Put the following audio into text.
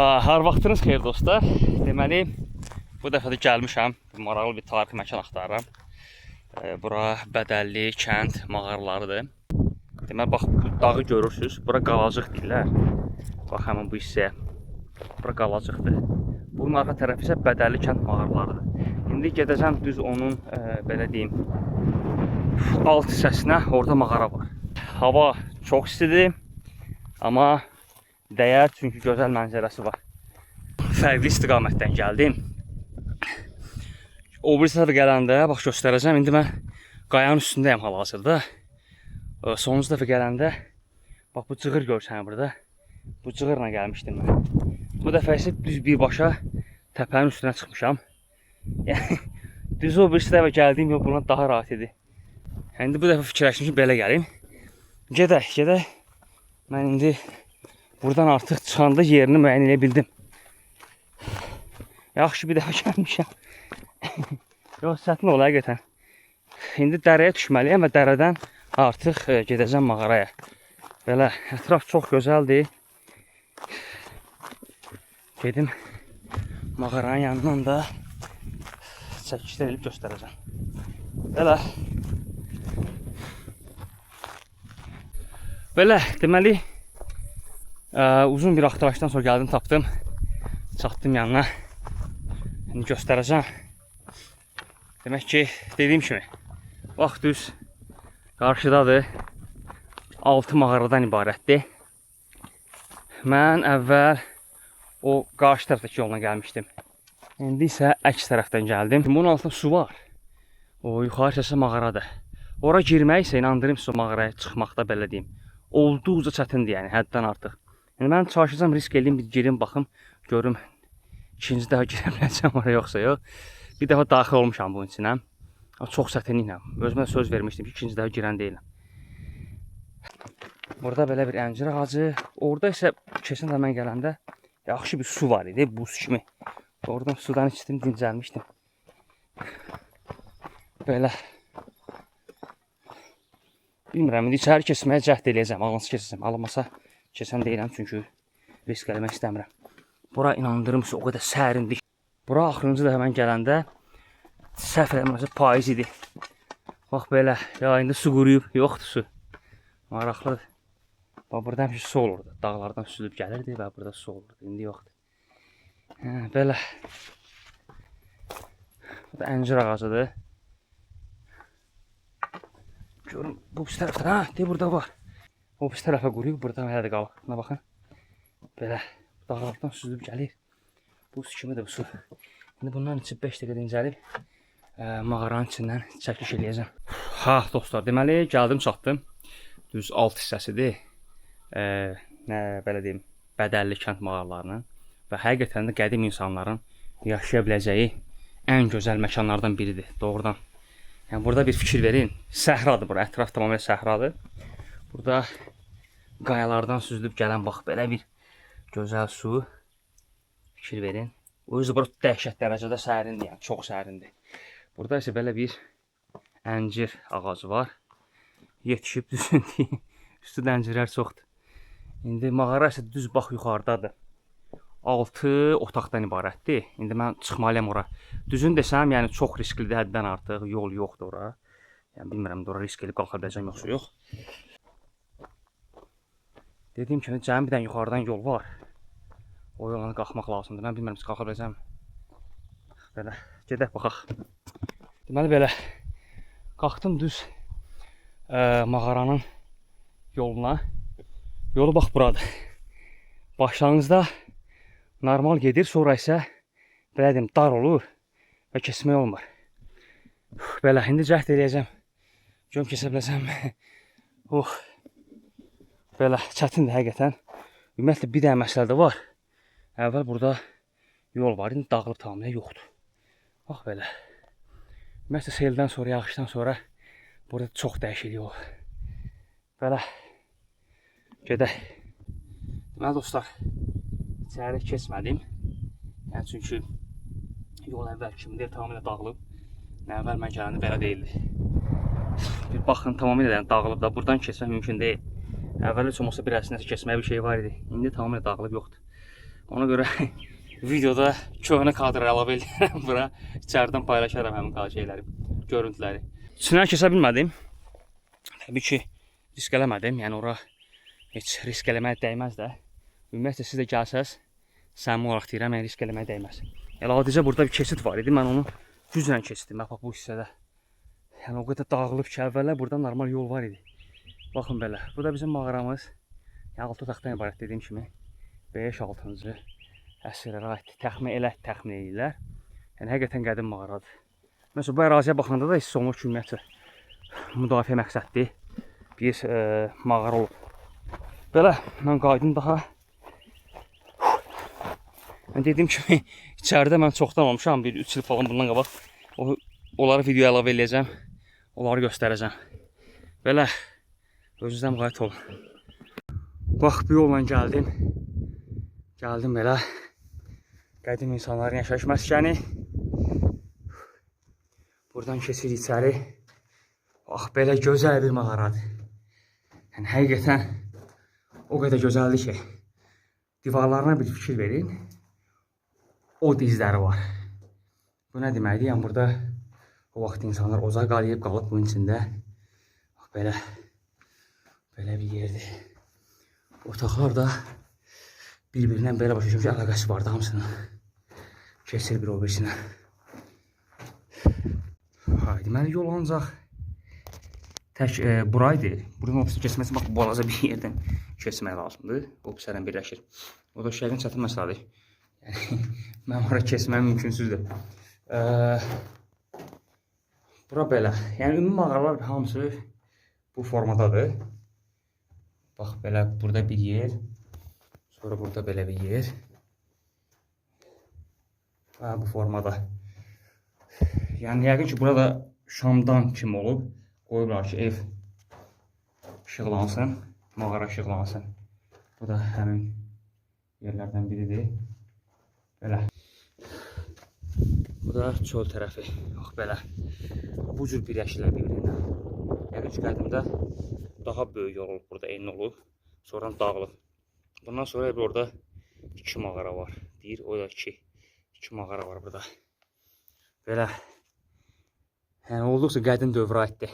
Hər vaxtınız xeyir dostlar. Deməli, bu dəfə də gəlmişəm. Maraqlı bir tarixi məkan axtarıram. Bura Bədəlli kənd mağaralarıdır. Deməli, bax, bu dağı görürsünüz. Bura qalacıq deyirlər. Bax, həmin bu hissəyə. Bura qalacıqdır. Bunun arxa tərəfi isə Bədəlli kənd mağaralarıdır. İndi gedəcəm düz onun, belə deyim, alt hissəsinə. Orada mağara var. Hava çox istidir. Amma dəyər, çünki gözəl mənzərəsi var. Fərqli istiqamətdən gəldim. O bir səfər gələndə, bax göstərəcəm. İndi mən qayanın üstündəyəm hal-hazırda. Sonuncu dəfə gələndə, bax bu cığır görsən burada. Bu cığırla gəlmişdim mən. Bu dəfə isə düz birbaşa təpənin üstünə çıxmışam. Yəni, düz o bir dəfə gəldiyim yol bundan daha rahat idi. İndi bu dəfə fikirləşdim ki, belə gəlim. Gedək. Mən indi buradan artıq çıxanda yerini müəyyən edə bildim. Yaxşı bir dəfə gəlmişəm. Yox, çətin ol, həqiqətən. İndi dərəyə düşməliyəm və dərədən artıq gedəcəm mağaraya. Belə, ətraf çox gözəldir. Gedim mağaranın yanından da çəkişlər elib göstərəcəm. Belə, deməli, uzun bir axtarışdan sonra gəldim, tapdım. Çatdım yanına. İndi göstərəcəm. Demək ki, dediyim kimi, bax düz qarşıdadır. 6 mağaradan ibarətdir. Mən əvvəl o qarşı tərəfdəki yolla gəlmişdim. İndi isə əks tərəfdən gəldim. Bunun altında su var. O yuxarı səsə mağaradır. Ora girmək isə inandırım sizə, mağaraya çıxmaqda belə deyim. Olduqca çətindir, yəni həddən artıq. Yəni mən çalışacağam, risk edeyim, bir girim, baxım, görüm ikinci dəfə girə biləcəm oraya yoxsa yox. Bir dəfə daxil olmuşam bunun içinə. Çox çətinliklə. Özümə söz vermişdim ki, ikinci dəfə girən deyiləm. Burada belə bir əncir ağacı. Orada isə keçən də mən gələndə yaxşı bir su var idi, buz kimi. Oradan sudan içdim, dincəlmişdim. Belə. Bilmirəm, indi içəri keçməyə cəhd eləyəcəm, ağınsı keçəcəm. Alınmasa keçən deyiləm, çünki risk eləmək istəmirəm. Bura inandırım size, o qədər sərindir. Bura axırıncı dəfə mən gələndə səhv eləmirəmsə payız idi. Bax belə, ya indi su quruyub, yoxdur su. Maraqlıdır. Bax burada həmişə su olurdu. Dağlardan süzülüb gəlirdi və burada su olurdu. İndi yoxdur. Belə. Bu da əncir ağacıdır. Görün, bu pis tərəfdən, burada var. O pis tərəfə quruyub, burada hələ də qalıb. Buna baxın. Belə, dağlardan süzülüb gəlir. Buz kimidir bu su. İndi bundan içib 5 dəqiqə dincəlib, mağaranın içindən çəkiş eləyəcəm. Dostlar, deməli, gəldim, çatdım. Düz alt hissəsidir. Belə deyim, Bədəlli kənd mağaralarının və həqiqətən də qədim insanların yaşaya biləcəyi ən gözəl məkanlardan biridir, doğrudan. Yəni, burada bir fikir verin, səhradır bura, ətraf tamamilə səhradır. Burada qayalardan süzülüb gələn, bax, belə bir gözəl su, fikir verin. O yüzden bura dəhşət dərəcədə sərindir, yəni çox sərindir. Burada isə belə bir əncir ağacı var. Yetişib düzündür, üstüdə əncirlər çoxdur. İndi mağara isə düz bax yuxarıdadır. 6 otaqdan ibarətdir. İndi mən çıxmalıyam ora. Düzün desəm, yəni çox risklidir, həddən artıq. Yol yoxdur ora. Yəni bilmirəm, ora risk edib qalxa biləcəm yoxsa yox. Dediyim kimi, cəmi bir dənə yuxarıdan yol var. O yola qalxmaq lazımdır. Mən bilmirəm, qalxa biləcəm. Belə, gedək baxaq. Deməli belə, qalxdım düz mağaranın yoluna. Yolu bax buradır. Başlanğıcda normal gedir, sonra isə belə deyim, dar olur və keçmək olmur. Belə, indi cəhd eləyəcəm. Görüm keçə biləcəm. Belə, çətindir həqiqətən. Ümumiyyətlə, bir dənə məsələ də var. Əvvəl burada yol var, indi dağılıb tamamilə yoxdur. Bax belə. Ümumiyyətlə, seldən sonra, yağışdan sonra burada çox dəyişik yol. Belə, gedək. Deməli, dostlar, içəri keçmədim. Yəni, çünki yol əvvəl kimdir, tamamilə dağılıb. Əvvəl mən gələndə belə deyildi. Bir baxın, tamamilə dağılıb da, buradan keçmək mümkün deyil. Əvvəl heç olmasa bir əslində keçməyə bir şey var idi. İndi tamamilə dağılıb yoxdur. Ona görə videoda köhnə kadr əlavə edirəm bura. İçəridən paylaşaram həmin şeyləri, görüntüləri. İçindən keçə bilmədim. Təbii ki, risk eləmədim. Yəni ora heç risk eləməyə dəyməz də. Ümumiyyətlə siz də gəlsəz, səmimi olaraq deyirəm, yəni risk eləməyə dəyməz. Elə adicə burada bir keçid var idi. Mən onu güclə keçdim. Bax bu hissədə. Yəni o qədər dağılıb ki, əvvəllər burada normal yol var idi. Baxın belə. Bu da bizim mağaramız. Yəni 6 otaqdan ibarət dediyim kimi 5-6-cı əsrlərə aid təxmin edirlər. Yəni həqiqətən qədim mağaradır. Məsələn bu əraziyə baxanda da hiss olunur ki, ümumiyyətlə müdafiə məqsədli bir mağara olub. Belə mən qayıdım daha. Mən dediyim kimi içəridə mən çoxdan olmuşam, bir 3 il falan bundan qabaq. Onları videoya əlavə eləyəcəm, onları göstərəcəm. Belə özünüzdən müğayət olun. Bax bu yolla gəldim. Gəldim belə qədim insanların yaşayış məskəni. Buradan keçir içəri. Bax belə gözəl bir mağaradır. Yəni həqiqətən o qədər gözəldir ki, divarlarına bir fikir verin. O dizləri var. Bu nə deməkdir? Yəni burada o vaxt insanlar ocağa qalıb bunun içində. Bax belə bir yerdir. Otaqlar da bir-birindən belə başa düşmüş əlaqəsi vardı hamısının. Keçir bir o birisinə. Deməli yol ancaq tək buraydı. Buradan ofisi keçməsi bax bu balaca bir yerdən keçmək lazımdır. O pisərən birləşir. O da şəhərin çətin məsələdir. Yəni mən oraya keçməm mümkünsüzdür. Bura belə. Yəni ümumi mağaralar hamısı bu formadadır. Bax belə burada bir yer. Sonra burada belə bir yer. Bu formada. Yəni yəqin ki burada şamdan kimi olub. Qoyublar ki ev işıqlansın. Mağara işıqlansın. Bu da həmin yerlərdən biridir. Belə. Bu da çöl tərəfi. Bax belə. Bu cür birləşirlər bir-birindən. Yəqin ki qədimdə daha böyük yol olub burada, enli olub. Sonradan dağılıb. Bundan sonra orada 2 mağara var. Deyir, o da 2 mağara var burada. Belə. Yəni olduqca qədim dövrə aiddir.